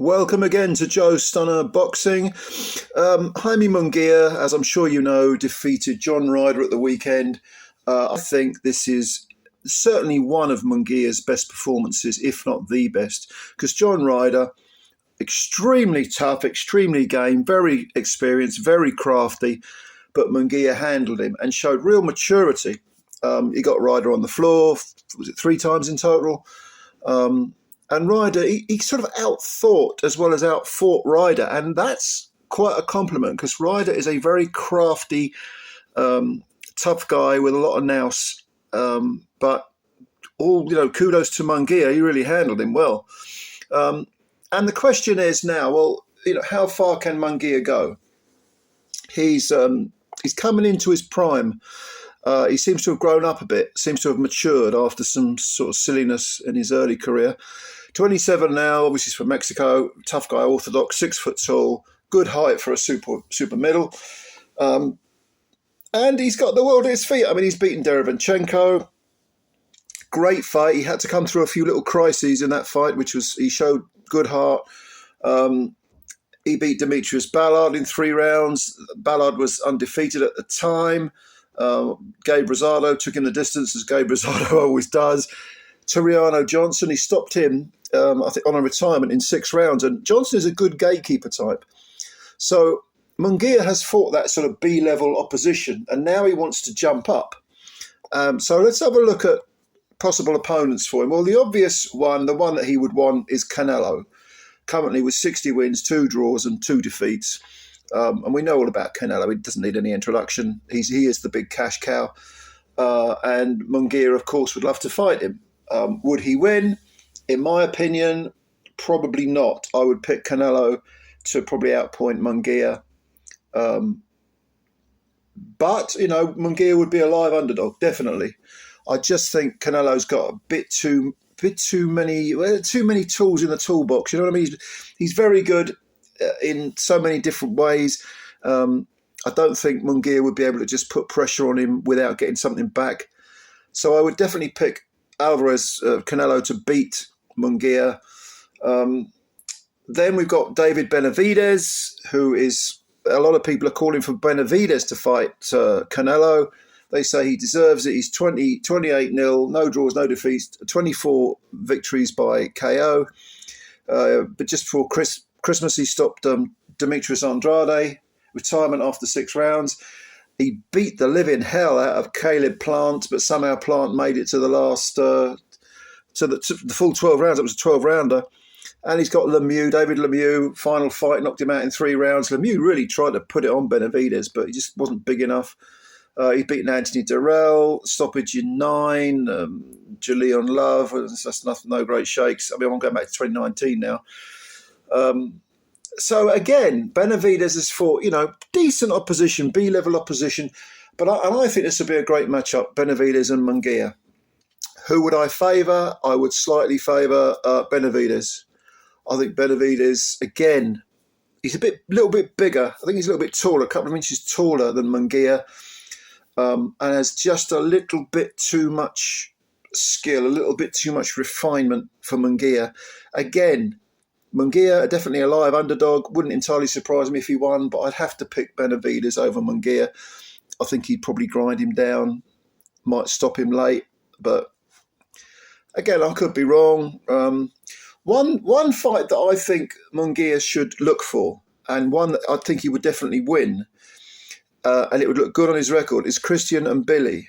Welcome again to Joe Stunner Boxing. Jaime Munguia, as I'm sure you know, defeated John Ryder at the weekend. I think this is certainly one of Munguia's best performances, if not the best, because John Ryder, extremely tough, extremely game, very experienced, very crafty, but Munguia handled him and showed real maturity. He got Ryder on the floor, was it 3 times in total? And Ryder, he sort of outthought as well as outfought Ryder, and that's quite a compliment because Ryder is a very crafty, tough guy with a lot of nous. But kudos to Munguia, he really handled him well. And the question is now, how far can Munguia go? He's coming into his prime. He seems to have grown up a bit, seems to have matured after some sort of silliness in his early career. 27 now, obviously he's from Mexico, tough guy, orthodox, 6 foot tall, good height for a super middle. And he's got the world at his feet. I mean, he's beaten Derevyanchenko. Great fight. He had to come through a few little crises in that fight, he showed good heart. He beat Demetrius Ballard in 3 rounds. Ballard was undefeated at the time. Gabe Rosado took him the distance, as Gabe Rosado always does. Toriano Johnson, he stopped him, I think, on a retirement in 6 rounds. And Johnson is a good gatekeeper type. So Munguia has fought that sort of B-level opposition, and now he wants to jump up. So let's have a look at possible opponents for him. Well, the obvious one, the one that he would want, is Canelo, currently with 60 wins, 2 draws and 2 defeats. And we know all about Canelo. He doesn't need any introduction. He is the big cash cow. And Munguia, of course, would love to fight him. Would he win? In my opinion, probably not. I would pick Canelo to probably outpoint Munguia. But, Munguia would be a live underdog, definitely. I just think Canelo's got a bit too many tools in the toolbox. You know what I mean? He's very good in so many different ways. I don't think Munguia would be able to just put pressure on him without getting something back. So I would definitely pick Canelo to beat Munguia. Then we've got David Benavidez, who is, a lot of people are calling for Benavidez to fight Canelo. They say he deserves it. He's 28-0, no draws, no defeats, 24 victories by KO. But just before Christmas, he stopped Demetrius Andrade, retirement after 6 rounds. He beat the living hell out of Caleb Plant, but somehow Plant made it to the last, to the full 12 rounds. It was a 12-rounder. And he's got David Lemieux, final fight, knocked him out in 3 rounds. Lemieux really tried to put it on Benavidez, but he just wasn't big enough. He's beaten Anthony Durrell, stoppage in 9, Julian Love. That's nothing, no great shakes. I mean, I'm going back to 2019 now. So again, Benavidez has fought, decent opposition, B-level opposition. But I think this would be a great matchup, Benavidez and Munguia. Who would I favour? I would slightly favour Benavidez. I think Benavidez, again, he's a little bit bigger. I think he's a little bit taller, a couple of inches taller than Munguia. And has just a little bit too much skill, a little bit too much refinement for Munguia. Again, Munguia, definitely a live underdog. Wouldn't entirely surprise me if he won, but I'd have to pick Benavidez over Munguia. I think he'd probably grind him down, might stop him late. But again, I could be wrong. One fight that I think Munguia should look for, and one that I think he would definitely win, and it would look good on his record, is Christian Mbili.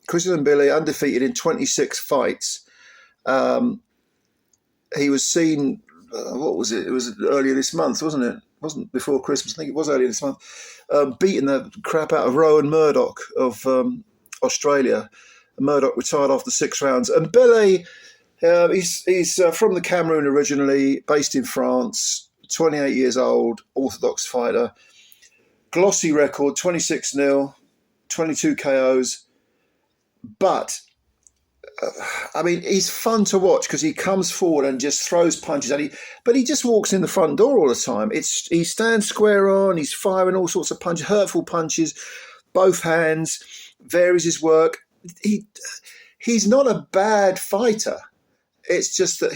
Christian Mbili, undefeated in 26 fights. He was seen, what was it? It was earlier this month, wasn't it? It wasn't before Christmas. I think it was earlier this month. Beating the crap out of Rowan Murdoch of Australia. Murdoch retired after 6 rounds. And Mbili, he's from the Cameroon originally, based in France, 28 years old, orthodox fighter. Glossy record, 26-0, 22 KOs. But, he's fun to watch because he comes forward and just throws punches at but he just walks in the front door all the time. He stands square on, he's firing all sorts of punches, hurtful punches, both hands, varies his work. He's not a bad fighter. It's just that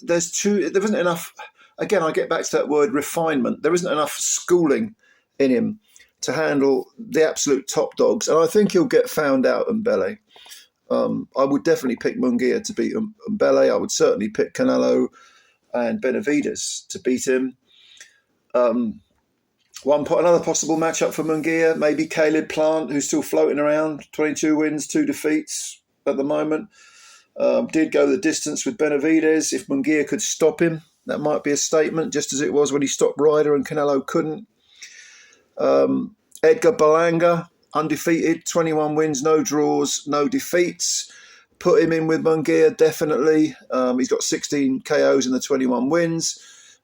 there wasn't enough again, I get back to that word refinement. There isn't enough schooling in him to handle the absolute top dogs. And I think he'll get found out Mbele. I would definitely pick Munguia to beat Mbele. I would certainly pick Canelo and Benavidez to beat him. Another possible matchup for Munguia, maybe Caleb Plant, who's still floating around, 22 wins, 2 defeats at the moment. Did go the distance with Benavidez. If Munguia could stop him, that might be a statement, just as it was when he stopped Ryder and Canelo couldn't. Edgar Berlanga, undefeated, 21 wins, no draws, no defeats. Put him in with Munguia, definitely. He's got 16 KOs in the 21 wins.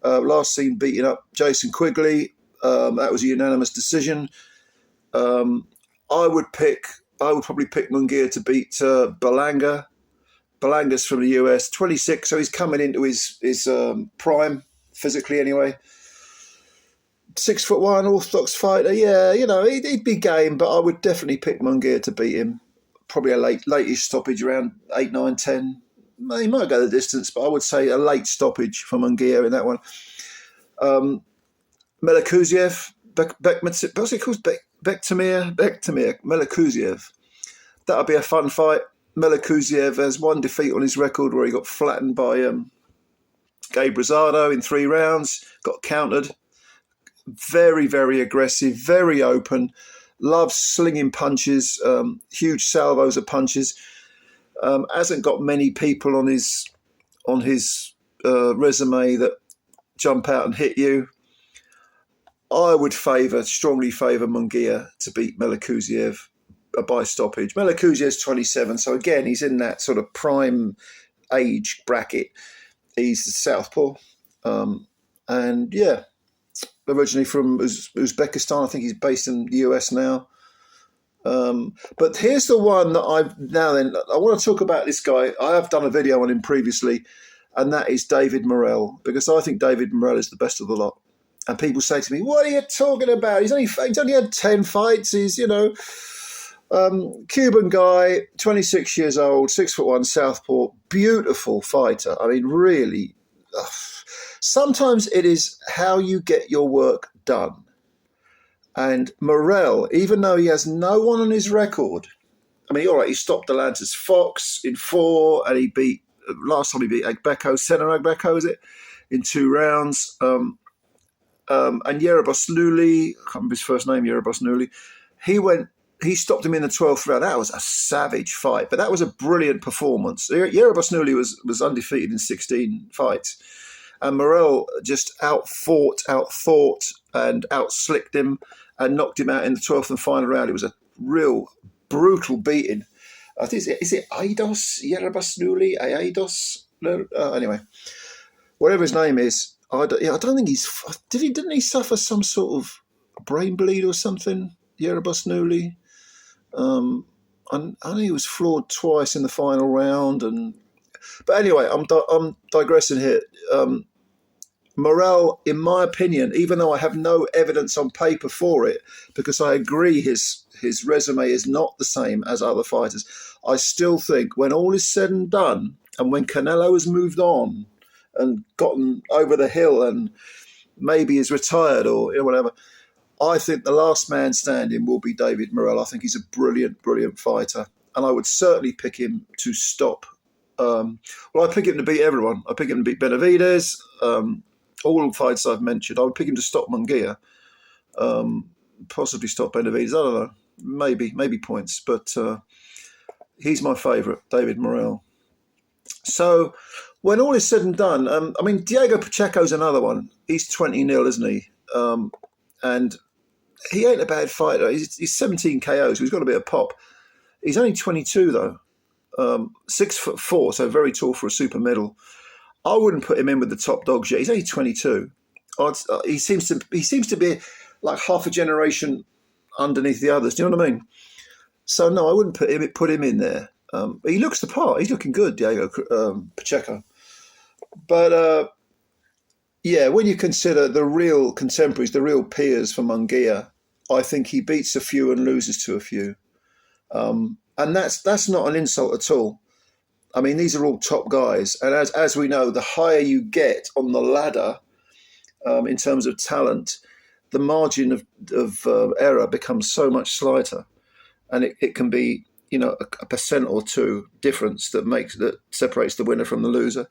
Last seen beating up Jason Quigley. That was a unanimous decision. I would probably pick Munguia to beat Berlanga. Berlanga's from the US, 26, so he's coming into his prime, physically anyway. 6'1", orthodox fighter. Yeah, he'd be game, but I would definitely pick Munguia to beat him. Probably a late-ish stoppage around 8, 9, 10. He might go the distance, but I would say a late stoppage for Munguia in that one. Melikuziev, what's it called? Bektemir Melikuziev. That'll be a fun fight. Melikuziev has 1 defeat on his record where he got flattened by Gabe Rosado in 3 rounds, got countered. Very, very aggressive, very open, loves slinging punches, huge salvos of punches. Hasn't got many people on his resume that jump out and hit you. I would strongly favour Munguia to beat Melikuziev by stoppage. Melikuziev's 27, so again, he's in that sort of prime age bracket. He's the southpaw. And yeah, originally from Uzbekistan. I think he's based in the US now. But here's the one that I want to talk about this guy. I have done a video on him previously, and that is David Morrell, because I think David Morrell is the best of the lot. And people say to me, what are you talking about? He's only had 10 fights. He's, Cuban guy, 26 years old, 6'1", southpaw, beautiful fighter. I mean, really, sometimes it is how you get your work done. And Morrell, even though he has no one on his record, I mean, all right, he stopped Delantis Fox in 4, and last time he beat Agbeko, Senar Agbeko, is it, in 2 rounds. And Yerebos Nuli, I can't remember his first name, Yerebos Nuli, he stopped him in the 12th round. That was a savage fight, but that was a brilliant performance. Yerebos Nuli was undefeated in 16 fights. And Morrell just outthought and outslicked him and knocked him out in the 12th and final round. It was a real brutal beating. I think, is it Aidos? Yerebos Nuli? Aidos? Anyway, whatever his name is, I don't think didn't he suffer some sort of brain bleed or something, Yerebos Nuli? I know he was floored twice in the final round. But anyway, I'm digressing here. Morrell, in my opinion, even though I have no evidence on paper for it, because I agree his resume is not the same as other fighters, I still think when all is said and done, and when Canelo has moved on and gotten over the hill and maybe is retired or whatever, I think the last man standing will be David Morrell. I think he's a brilliant, brilliant fighter. And I would certainly pick him to stop. I pick him to beat everyone. I pick him to beat Benavidez. All the fights I've mentioned, I would pick him to stop Munguia. Possibly stop Benavidez. I don't know. Maybe points. But he's my favourite, David Morrell. So when all is said and done, Diego Pacheco's another one. He's 20-0, isn't he? And he ain't a bad fighter. He's 17 KOs, so he's got a bit of pop. He's only 22, though. 6'4", so very tall for a super middle. I wouldn't put him in with the top dogs yet. He's only 22. He seems to be like half a generation underneath the others. Do you know what I mean? So no, I wouldn't put him in there. He looks the part. He's looking good, Diego Pacheco. But yeah, when you consider the real contemporaries, the real peers for Munguia, I think he beats a few and loses to a few. And that's not an insult at all. I mean, these are all top guys. And as we know, the higher you get on the ladder, in terms of talent, the margin of error becomes so much slighter, and it can be a percent or two difference that separates the winner from the loser.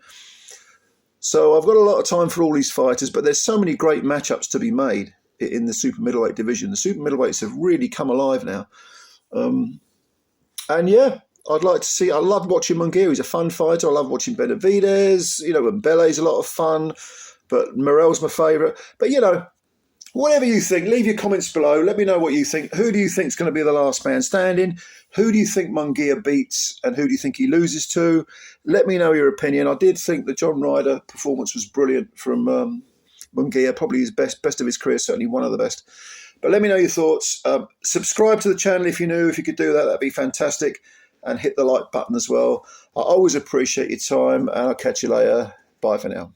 So I've got a lot of time for all these fighters, but there's so many great matchups to be made in the super middleweight division. The super middleweights have really come alive now. And yeah, I'd like to see. I love watching Munguia. He's a fun fighter. I love watching Benavidez. And Bele's a lot of fun, but Morel's my favourite. But whatever you think, leave your comments below. Let me know what you think. Who do you think is going to be the last man standing? Who do you think Munguia beats, and who do you think he loses to? Let me know your opinion. I did think the John Ryder performance was brilliant from Munguia, probably his best of his career, certainly one of the best. But let me know your thoughts. Subscribe to the channel if you're new. If you could do that, that'd be fantastic. And hit the like button as well. I always appreciate your time, and I'll catch you later. Bye for now.